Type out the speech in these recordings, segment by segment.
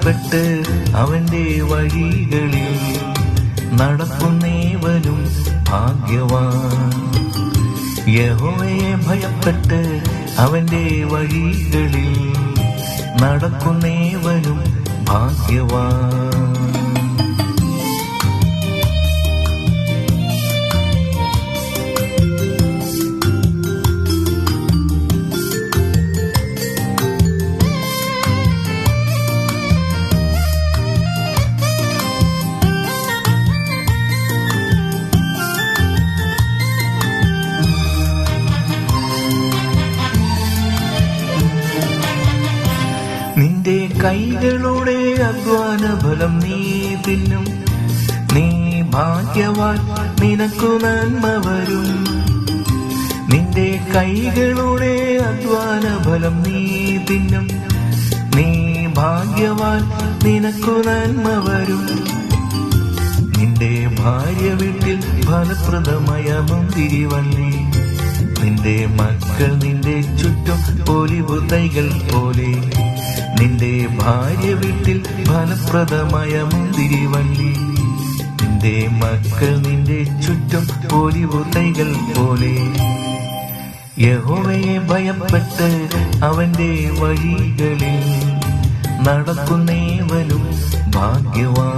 ഭയപ്പെട്ട് അവന്റെ വഴികളിൽ നടക്കുന്നേവനും ഭാഗ്യവാൻ. യഹോവയെ ഭയപ്പെട്ട് അവന്റെ വഴികളിൽ നടക്കുന്നേവനും ഭാഗ്യവാൻ. നിന്റെ കൈകളുടെ അധ്വാന ഫലം നീ തിന്നും. നീ ഭാഗ്യവാൻ, നിനക്കു നന്മ വരും. നിന്റെ കൈകളുടെ അധ്വാന ഫലം നീ തിന്നും. നീ ഭാഗ്യവാൻ, നിനക്കു നന്മ വരും. നിന്റെ ഭാര്യ വീട്ടിൽ ഫലപ്രദമായ മുന്തിരിവള്ളി. നിന്റെ മക്കൾ നിന്റെ ചുറ്റും ഒലിവ് തൈകൾ പോലെ. നിന്റെ ഭാര്യ വീട്ടിൽ ഫലപ്രദമായ മുന്തിരിവള്ളി. നിന്റെ മക്കൾ നിന്റെ ചുറ്റും ഒലിവ് തൈകൾ പോലെ. യഹോവയെ ഭയപ്പെട്ട് അവന്റെ വഴികളിൽ നടക്കുന്നേവനും ഭാഗ്യവാൻ.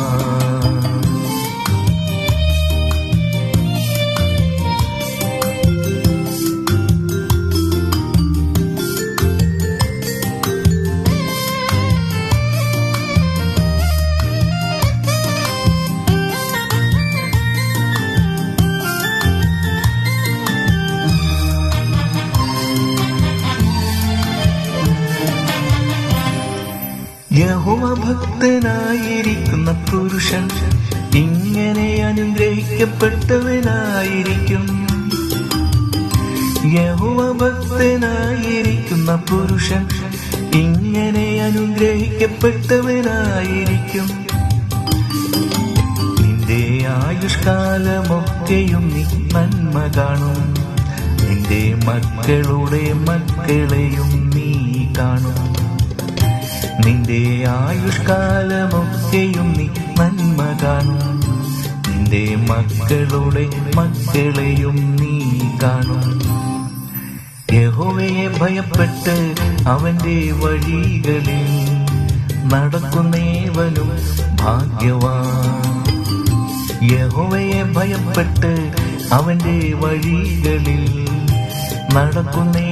യഹോവ ഭക്തനായിരിക്കുന്ന പുരുഷൻ ഇങ്ങനെ അനുഗ്രഹിക്കപ്പെട്ടവനായിരിക്കും. യഹോവ ഭക്തനായിരിക്കുന്ന പുരുഷൻ ഇങ്ങനെ അനുഗ്രഹിക്കപ്പെട്ടവനായിരിക്കും. നിന്റെ ആയുഷ്കാലമൊക്കെയും നീ നന്മ കാണും. നിന്റെ മക്കളുടെ മക്കളെയും നീ കാണും. നിന്റെ ആയുഷ്കാലമൊക്കെയും നീ നന്മ കാണും. നിന്റെ മക്കളുടെ മക്കളെയും നീ കാണും. യഹോവയെ ഭയപ്പെട്ട് അവന്റെ വഴികളിൽ നടക്കുന്നേവനും ഭാഗ്യവാൻ. യഹോവയെ ഭയപ്പെട്ട് അവന്റെ വഴികളിൽ നടക്കുന്നേ